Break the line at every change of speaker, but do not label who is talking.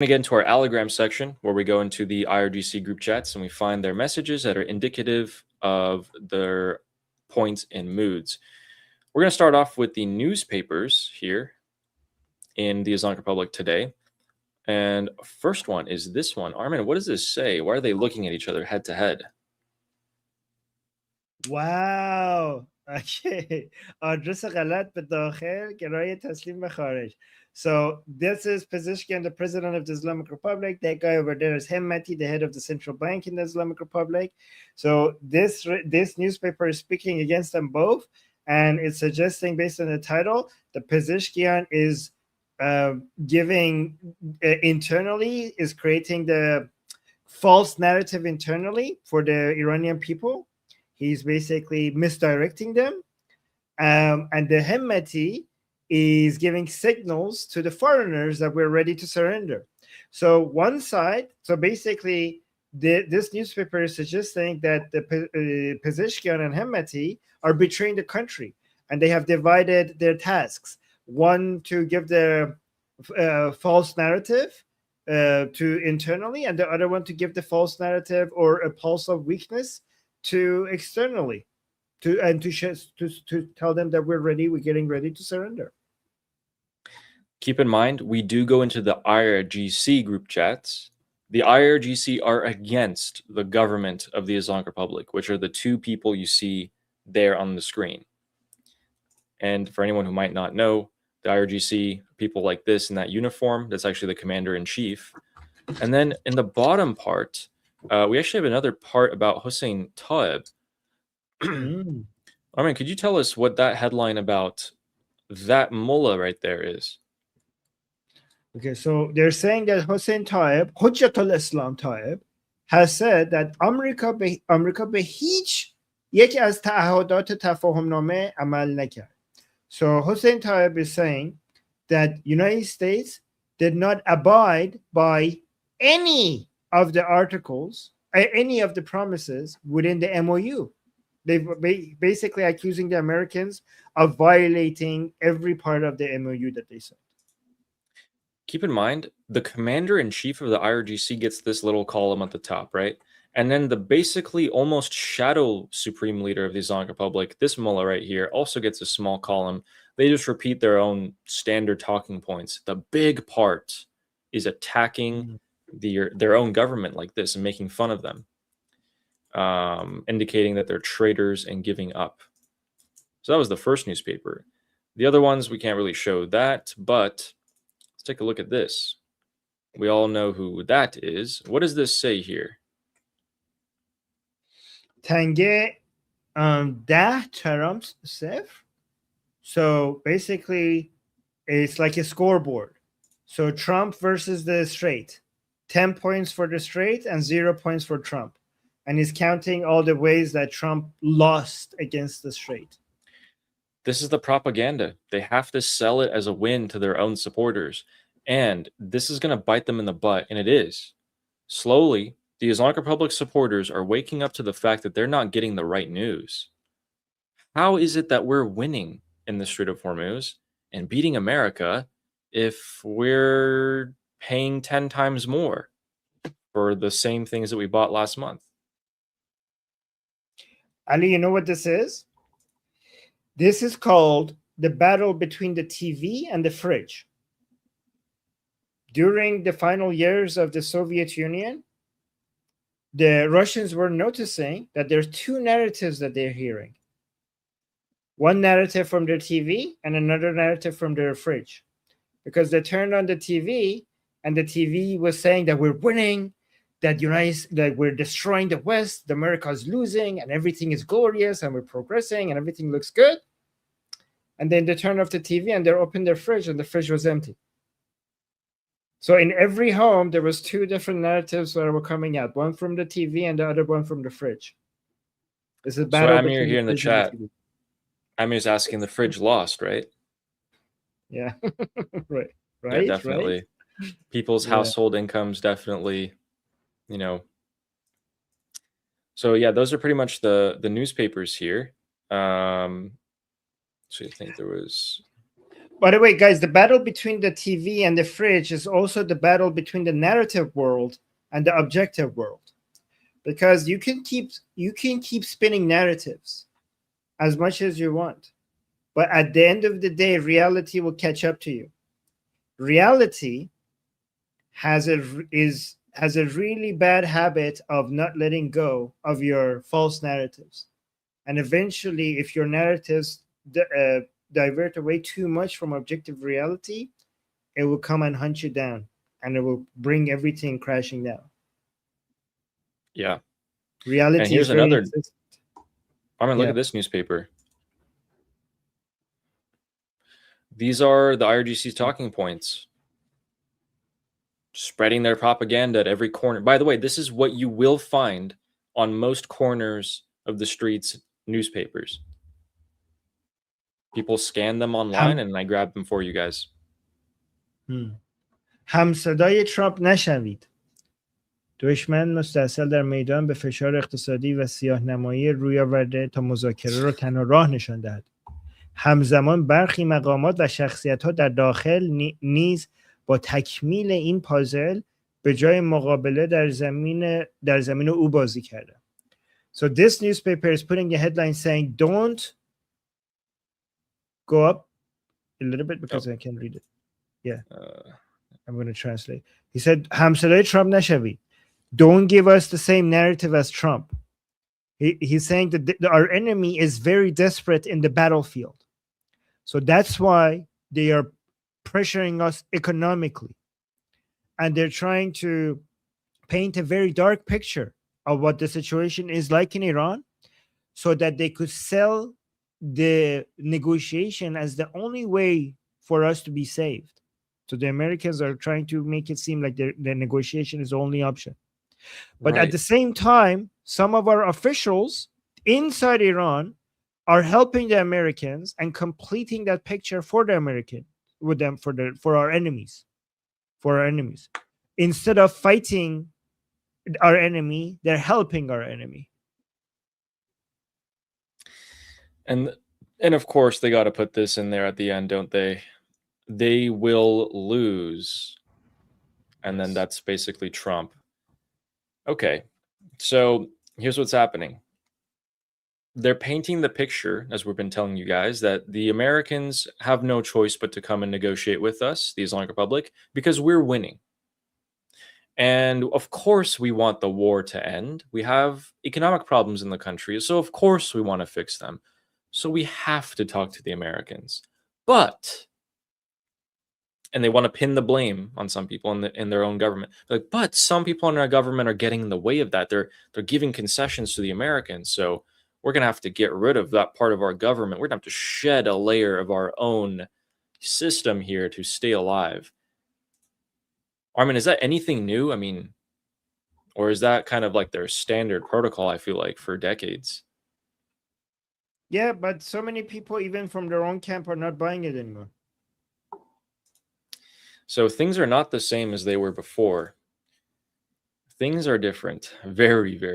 We get into our allogram section where we go into the IRGC group chats and we find their messages that are indicative of their points and moods. We're going to start off with the newspapers here in the Islamic Republic today. And first one is this one. Armin, what does this say? Why are they looking at each other head to head?
Wow. Okay. آدرس غلط به داخل گرای تسلیم به خارج. So this is Pezeshkian, the president of the Islamic Republic. That guy over there is Hemmati, the head of the central bank in the Islamic Republic. So this newspaper is speaking against them both, and it's suggesting, based on the title, the Pezeshkian is giving internally, is creating the false narrative internally for the Iranian people. He's basically misdirecting them. And the Hemmati is giving signals to the foreigners that we're ready to surrender. So one side, so basically this newspaper is suggesting that the Pezeshkian and Hemmati are betraying the country, and they have divided their tasks. One to give the false narrative to internally, and the other one to give the false narrative or a pulse of weakness to externally, to tell them that we're getting ready to surrender.
Keep in mind, we do go into the IRGC group chats. The IRGC are against the government of the Islamic Republic, which are the two people you see there on the screen. And for anyone who might not know, the IRGC, people like this in that uniform, that's actually the commander-in-chief. And then in the bottom part, we actually have another part about Hossein Taib. Armin, could you tell us what that headline about that mullah right there is?
Okay, so they're saying that Hossein Taib, Hujjatul Islam Taib, has said that آمریکا به هیچ یکی از تعهدات تفاهمنامه عمل نکرد. So Hossein Taib is saying that United States did not abide by any of the articles, any of the promises within the MOU. They basically accusing the Americans of violating every part of the MOU that they signed.
Keep in mind, the commander-in-chief of the IRGC gets this little column at the top, right? And then the basically almost shadow supreme leader of the Islamic Republic, this mullah right here, also gets a small column. They just repeat their own standard talking points. The big part is attacking their own government like this and making fun of them, indicating that they're traitors and giving up. So that was the first newspaper. The other ones, we can't really show that, but let's take a look at this. We all know who that is. What does this say here?
Tange Trump صفر. So basically, it's like a scoreboard. So Trump versus the straight. 10 points for the straight and 0 points for Trump. And he's counting all the ways that Trump lost against the straight.
This is the propaganda. They have to sell it as a win to their own supporters. And this is going to bite them in the butt, and it is. Slowly, the Islamic Republic supporters are waking up to the fact that they're not getting the right news. How is it that we're winning in the Strait of Hormuz and beating America if we're paying 10 times more for the same things that we bought last month?
Ali, you know what this is? This is called the battle between the TV and the fridge. During the final years of the Soviet Union, the Russians were noticing that there's two narratives that they're hearing. One narrative from their TV and another narrative from their fridge. Because they turned on the TV and the TV was saying that we're winning, that we're destroying the West, the America's losing, and everything is glorious, and we're progressing, and everything looks good. And then they turned off the TV and they opened their fridge, and the fridge was empty. So in every home, there was two different narratives that were coming out, one from the TV and the other one from the fridge. This is battle.
So Amir here in the chat, Amir's asking the fridge lost, right?
Yeah, right.
Yeah, definitely. Right? People's household incomes definitely, So yeah, those are pretty much the newspapers here. So I think there was
By the way, guys, the battle between the TV and the fridge is also the battle between the narrative world and the objective world, because you can keep spinning narratives as much as you want, but at the end of the day, reality will catch up to you. Reality has a really bad habit of not letting go of your false narratives, and eventually, if your narratives divert away too much from objective reality, it will come and hunt you down, and it will bring everything crashing down.
Yeah.
Reality
And here's
is very
another.
insistent.
Look at this newspaper. These are the IRGC's talking points. Spreading their propaganda at every corner. By the way, this is what you will find on most corners of the streets newspapers. People scan them online and I grab them for you guys.
همصدای ترامپ نشوید. دشمن مستاصل در میدان به فشار اقتصادی و سیاه‌نمایی روی آورده تا مذاکره را تنها راه نشان دهد. همزمان برخی مقامات و شخصیت‌ها در داخل نیز با تکمیل این پازل به جای مقابله در زمین او بازی کردند. So this newspaper is putting a headline saying, don't go up a little bit because I can't read it. Yeah. I'm going to translate. He said, همصدای ترامپ نشوید. Don't give us the same narrative as Trump. He's saying that our enemy is very desperate in the battlefield. So that's why they are pressuring us economically. And they're trying to paint a very dark picture of what the situation is like in Iran so that they could sell the negotiation as the only way for us to be saved. So the Americans are trying to make it seem like the negotiation is the only option. But at the same time, some of our officials inside Iran are helping the Americans and completing that picture for the American with them for our enemies. Instead of fighting our enemy, they're helping our enemy.
And of course they got to put this in there at the end, don't they? They will lose. And then that's basically Trump. Okay. So here's what's happening. They're painting the picture, as we've been telling you guys, that the Americans have no choice but to come and negotiate with us, the Islamic Republic, because we're winning. And of course, we want the war to end. We have economic problems in the country, so of course we want to fix them. So we have to talk to the Americans. And they want to pin the blame on some people in their own government. But some people in our government are getting in the way of that. They're giving concessions to the Americans. So we're going to have to get rid of that part of our government. We're going to have to shed a layer of our own system here to stay alive. Armin, is that anything new? I mean, or is that kind of like their standard protocol, I feel like, for decades?
Yeah, but so many people, even from their own camp, are not buying it anymore.
So things are not the same as they were before. Things are different. Very, very